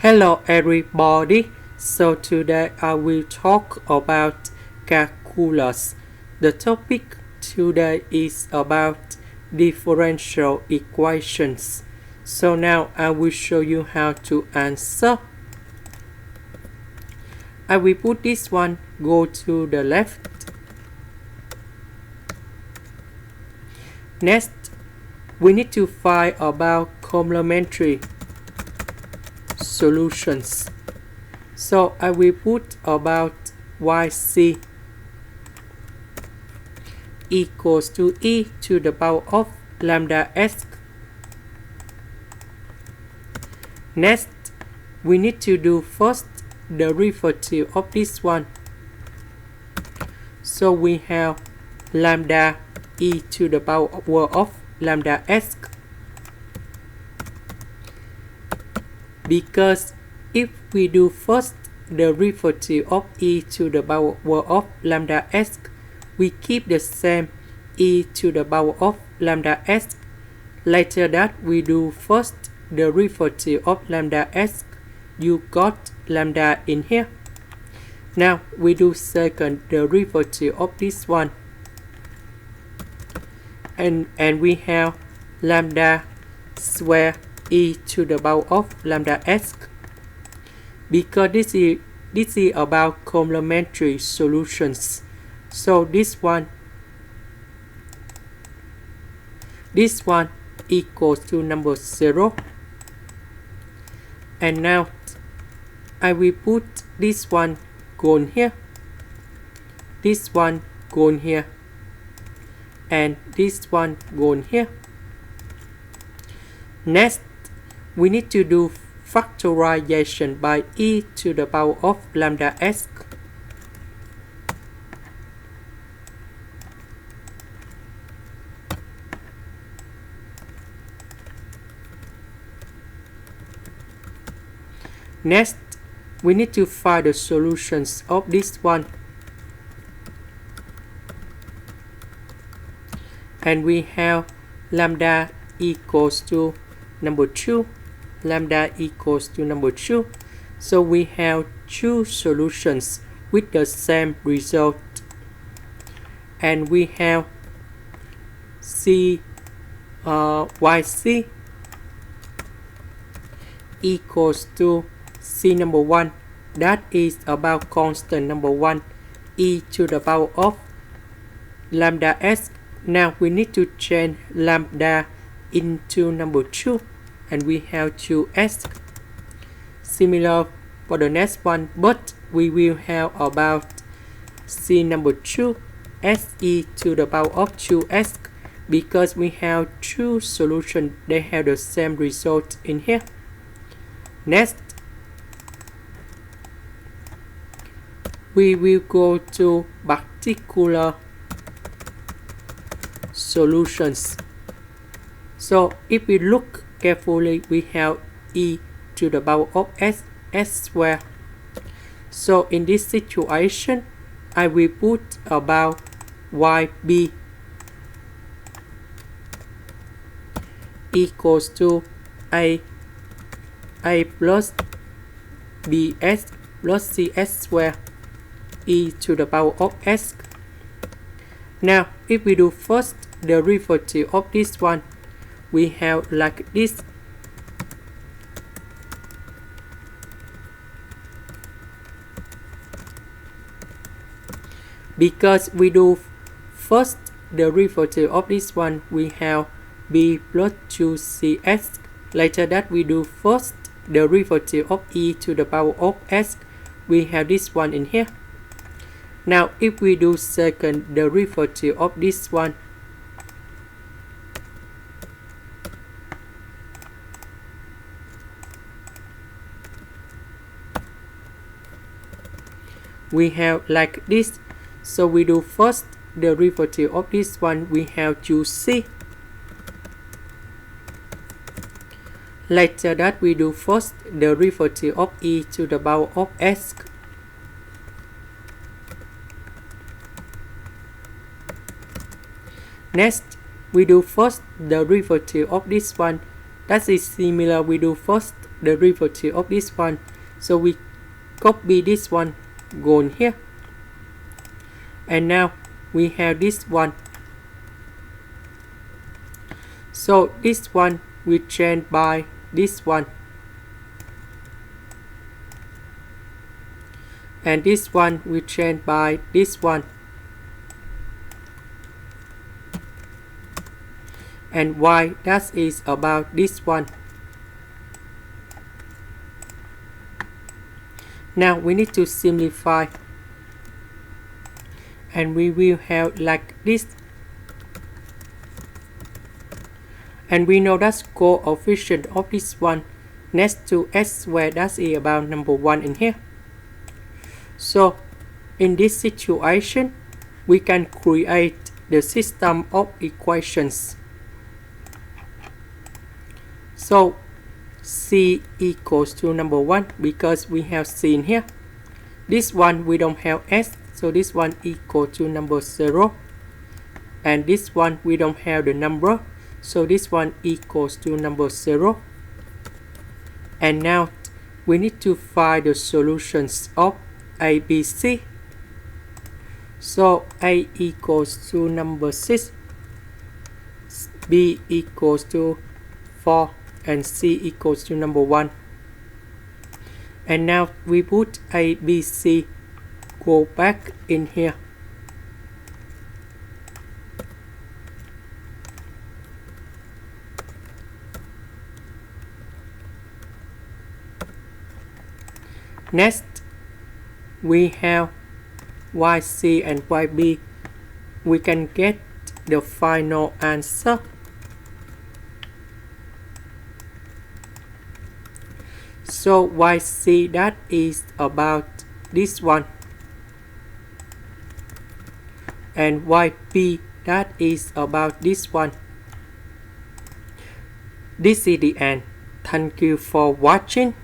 Hello everybody, so today I will talk about calculus. The topic today is about differential equations. So now I will show you how to answer. I will put this one go to the left. Next, we need to find about complementary solutions. So I will put about yc equals to e to the power of lambda s. Next, we need to do first the derivative of this one. So we have lambda e to the power of lambda s, because if we do first the derivative of e to the power of lambda s, we keep the same e to the power of lambda s. Later that we do first the derivative of lambda s, you got lambda in here. Now we do second the derivative of this one, and we have lambda square e to the power of lambda s, because this is about complementary solutions. So this one equals to number 0, and now I will put this one going here, this one going here, and this one going here. Next, we need to do factorization by e to the power of lambda s. Next, we need to find the solutions of this one. And we have lambda equals to number 2, lambda equals to number 2. So we have two solutions with the same result. And we have yc equals to c number 1, that is about constant number 1, e to the power of lambda s. Now we need to change lambda into number 2, and we have 2s. Similar for the next one, but we will have about c number 2 s e to the power of 2s, because we have two solutions, they have the same result in here. Next, we will go to particular solutions. So if we look carefully, we have e to the power of s square. So in this situation, I will put about yb equals to a plus bs plus cs square e to the power of s. Now if we do first the derivative of this one, we have like this. Because we do first the derivative of this one, we have b plus 2cs. Later that we do first the derivative of e to the power of s, we have this one in here. Now if we do second the derivative of this one, we have like this. So we do first the derivative of this one, we have 2c. Later that we do first the derivative of e to the power of s. Next, we do first the derivative of this one. That is similar. We do first derivative of this one. So we copy this one, go in here. And now we have this one. So this one we change by this one. And this one we change by this one. And y that is about this one. Now we need to simplify, and we will have like this. And we know that coefficient of this one next to s squared, that is about number 1 in here. So in this situation we can create the system of equations. So c equals to number 1 because we have c in here. This one we don't have s, so this one equal to number 0. And this one we don't have the number, so this one equals to number 0. And now we need to find the solutions of a, b, c. So a equals to number 6, b equals to 4, and c equals to number 1. And now we put a, b, c go back in here. Next we have yc and yb. We can get the final answer. So yc that is about this one, and yb that is about this one. This is the end. Thank you for watching.